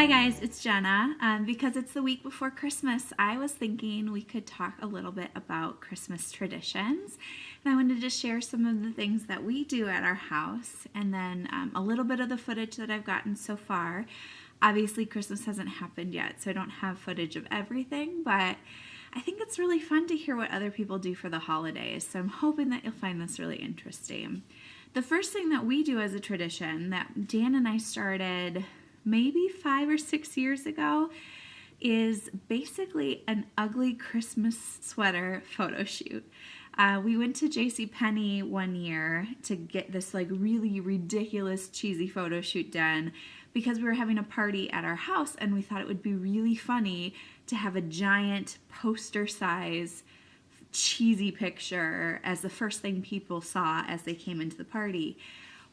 guys, it's Jenna. Because it's the week before Christmas, I was thinking we could talk a little bit about Christmas traditions. And I wanted to share some of the things that we do at our house and then a little bit of the footage that I've gotten so far. Obviously, Christmas hasn't happened yet, so I don't have footage of everything, but I think it's really fun to hear what other people do for the holidays. So I'm hoping that you'll find this really interesting. The first thing that we do as a tradition that Dan and I started maybe 5 or 6 years ago is basically an ugly Christmas sweater photo shoot. We went to JCPenney one year to get this like really ridiculous cheesy photo shoot done because we were having a party at our house and we thought it would be really funny to have a giant poster size cheesy picture as the first thing people saw as they came into the party.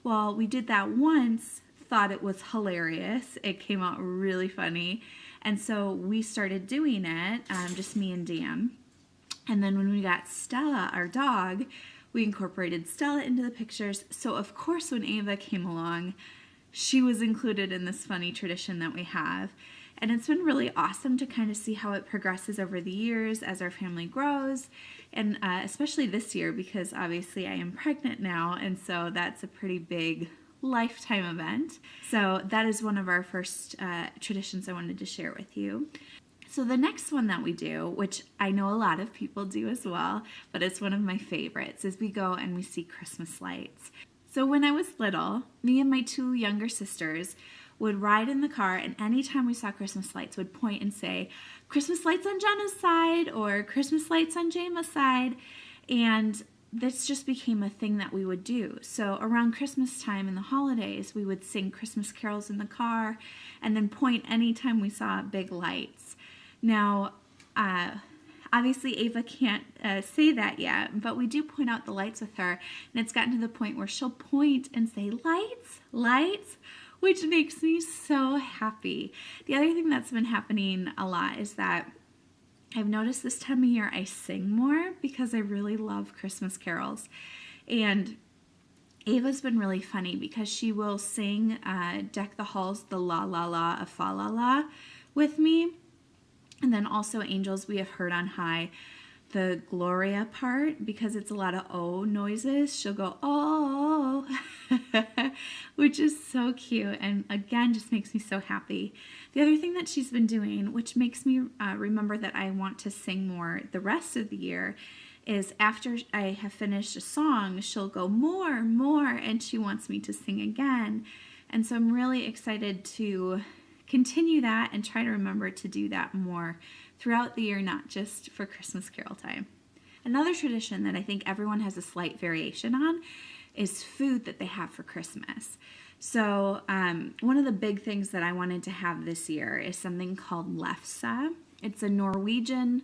Well, we did that once, thought it was hilarious. It came out really funny. And so we started doing it, just me and Dan. And then when we got Stella, our dog, we incorporated Stella into the pictures. So of course when Ava came along, she was included in this funny tradition that we have. And it's been really awesome to kind of see how it progresses over the years as our family grows. And especially this year because obviously I am pregnant now. And so that's a pretty big lifetime event. So that is one of our first traditions I wanted to share with you. So the next one that we do, which I know a lot of people do as well, but it's one of my favorites, is we go and we see Christmas lights. So when I was little, me and my 2 younger sisters would ride in the car, and anytime we saw Christmas lights would point and say, Christmas lights on Jenna's side or Christmas lights on Jama's side. And this just became a thing that we would do. So around Christmas time and the holidays, we would sing Christmas carols in the car and then point anytime we saw big lights. Now, obviously Ava can't say that yet, but we do point out the lights with her, and it's gotten to the point where she'll point and say, lights, lights, which makes me so happy. The other thing that's been happening a lot is that I've noticed this time of year I sing more because I really love Christmas carols. And Ava's been really funny because she will sing Deck the Halls, the La La La of Fa La La with me. And then also Angels We Have Heard on High, the Gloria part, because it's a lot of O noises. She'll go, oh, which is so cute. And again, just makes me so happy. The other thing that she's been doing, which makes me remember that I want to sing more the rest of the year, is after I have finished a song, she'll go more, and she wants me to sing again. And so I'm really excited to continue that and try to remember to do that more throughout the year, not just for Christmas carol time. Another tradition that I think everyone has a slight variation on is food that they have for Christmas. So one of the big things that I wanted to have this year is something called lefse. It's a Norwegian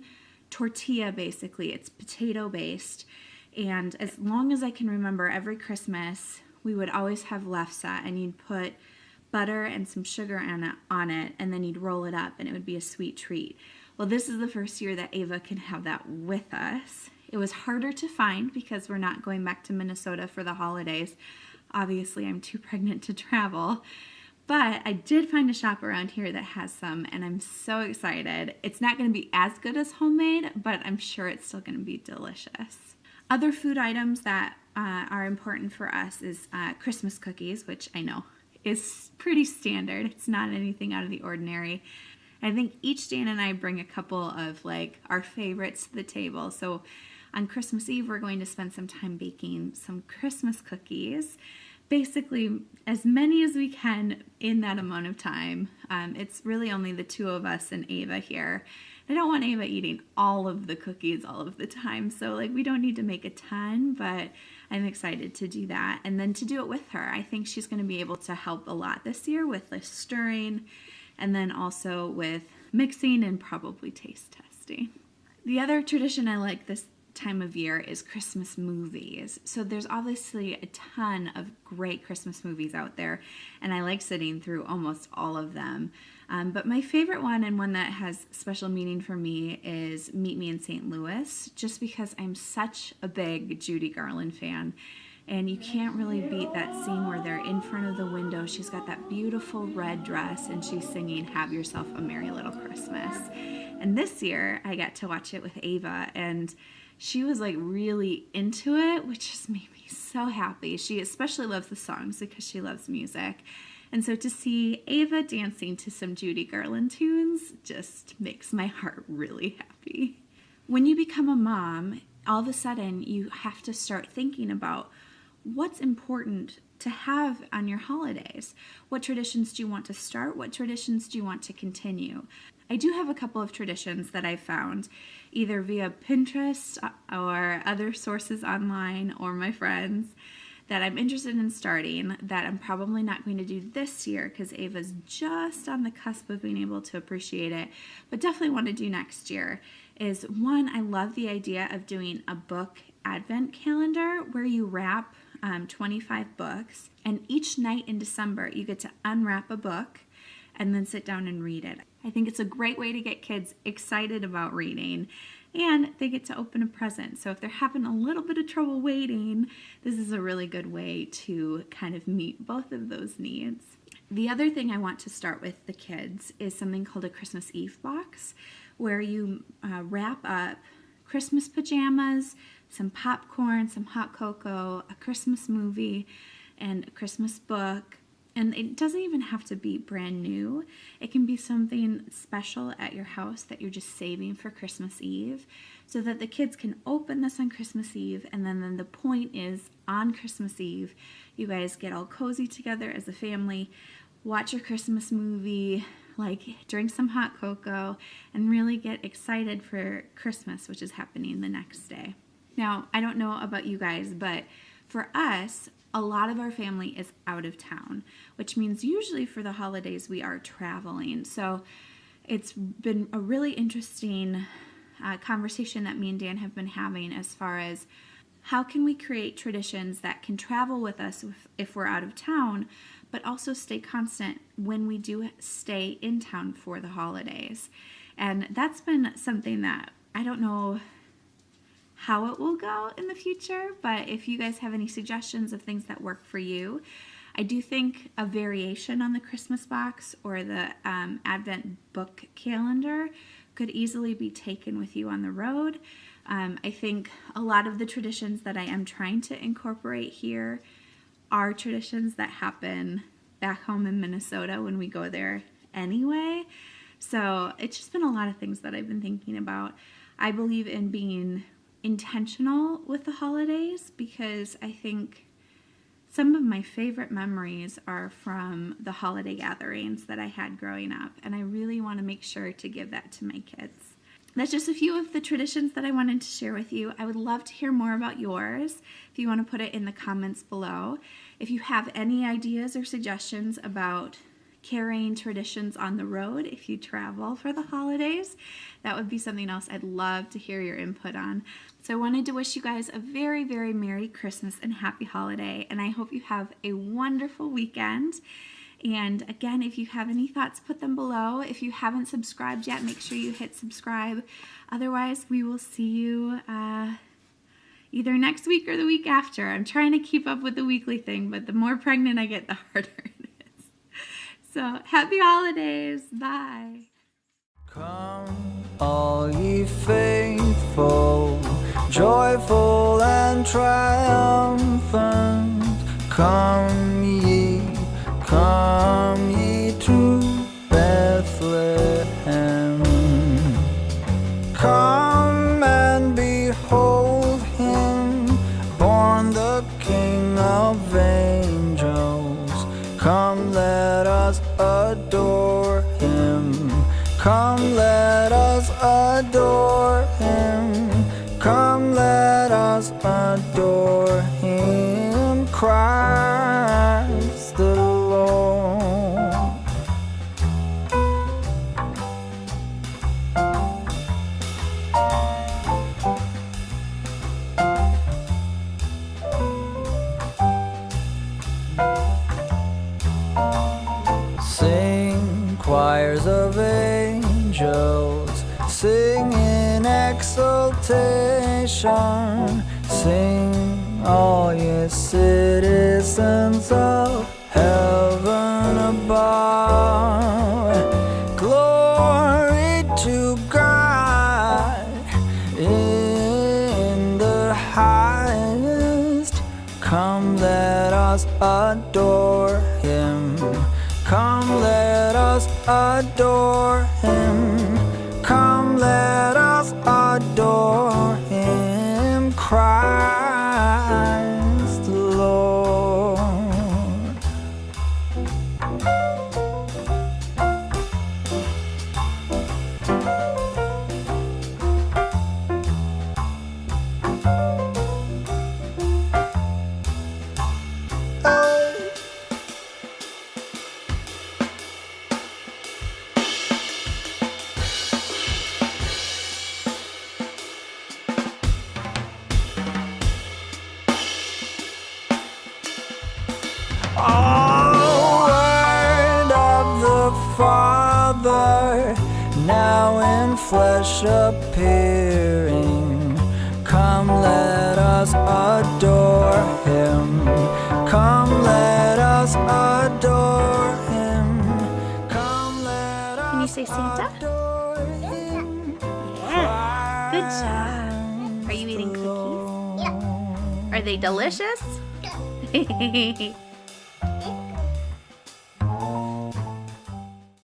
tortilla, basically. It's potato based. And as long as I can remember, every Christmas we would always have lefse, and you'd put butter and some sugar on it, and then you'd roll it up and it would be a sweet treat. Well, this is the first year that Ava can have that with us. It was harder to find because we're not going back to Minnesota for the holidays. Obviously, I'm too pregnant to travel. But I did find a shop around here that has some, and I'm so excited. It's not going to be as good as homemade, but I'm sure it's still going to be delicious. Other food items that are important for us is Christmas cookies, which I know is pretty standard. It's not anything out of the ordinary. I think each Dan and I bring a couple of like our favorites to the table. So on Christmas Eve, we're going to spend some time baking some Christmas cookies. Basically, as many as we can in that amount of time. It's really only the 2 of us and Ava here. I don't want Ava eating all of the cookies all of the time, so like we don't need to make a ton, but I'm excited to do that and then to do it with her. I think she's going to be able to help a lot this year with the stirring and then also with mixing and probably taste testing. The other tradition I like this time of year is Christmas movies. So there's obviously a ton of great Christmas movies out there, and I like sitting through almost all of them. But my favorite one, and one that has special meaning for me, is Meet Me in St. Louis, just because I'm such a big Judy Garland fan. And you can't really beat that scene where they're in front of the window. She's got that beautiful red dress and she's singing "Have Yourself a Merry Little Christmas." And this year I got to watch it with Ava, and she was like really into it, which just made me so happy. She especially loves the songs because she loves music. And so to see Ava dancing to some Judy Garland tunes just makes my heart really happy. When you become a mom, all of a sudden you have to start thinking about what's important to have on your holidays. What traditions do you want to start? What traditions do you want to continue? I do have a couple of traditions that I found either via Pinterest or other sources online or my friends that I'm interested in starting that I'm probably not going to do this year because Ava's just on the cusp of being able to appreciate it, but definitely want to do next year. Is one, I love the idea of doing a book advent calendar where you wrap 25 books, and each night in December you get to unwrap a book and then sit down and read it. I think it's a great way to get kids excited about reading, and they get to open a present. So if they're having a little bit of trouble waiting, this is a really good way to kind of meet both of those needs. The other thing I want to start with the kids is something called a Christmas Eve box, where you wrap up Christmas pajamas, some popcorn, some hot cocoa, a Christmas movie, and a Christmas book. And it doesn't even have to be brand new. It can be something special at your house that you're just saving for Christmas Eve so that the kids can open this on Christmas Eve. And then the point is on Christmas Eve, you guys get all cozy together as a family, watch your Christmas movie, like drink some hot cocoa, and really get excited for Christmas, which is happening the next day. Now, I don't know about you guys, but for us, a lot of our family is out of town, which means usually for the holidays we are traveling. So it's been a really interesting conversation that me and Dan have been having as far as how can we create traditions that can travel with us if we're out of town, but also stay constant when we do stay in town for the holidays. And that's been something that I don't know how it will go in the future, but if you guys have any suggestions of things that work for you, I do think a variation on the Christmas box or the Advent book calendar could easily be taken with you on the road. I think a lot of the traditions that I am trying to incorporate here are traditions that happen back home in Minnesota when we go there anyway. So it's just been a lot of things that I've been thinking about. I believe in being intentional with the holidays because I think some of my favorite memories are from the holiday gatherings that I had growing up, and I really want to make sure to give that to my kids. That's just a few of the traditions that I wanted to share with you. I would love to hear more about yours if you want to put it in the comments below. If you have any ideas or suggestions about carrying traditions on the road if you travel for the holidays, that would be something else I'd love to hear your input on. So I wanted to wish you guys a very, very Merry Christmas and Happy Holiday, and I hope you have a wonderful weekend. And again, if you have any thoughts, put them below. If you haven't subscribed yet, make sure you hit subscribe. Otherwise, we will see you either next week or the week after. I'm trying to keep up with the weekly thing, but the more pregnant I get, the harder it is. So, happy holidays. Bye. Come, all ye faithful, joyful and triumphant. Come ye to Bethlehem. Come and behold him, born the King of angels. Come, let us adore him. Come, let us adore him. Come, let us adore him, Christ the Lord. Sing, choirs of angels, sing in exultation, sing all ye citizens of heaven above. Glory to God in the highest. Come, let us adore him. Come, let us adore him. Come, let us adore him, Christ the Lord. Oh, word of the Father, now in flesh appearing. Come, let us adore him. Come, let us adore him. Come, let us Can you say Santa? adore him. Yeah. Good job. Are you eating cookies? Yeah. Are they delicious?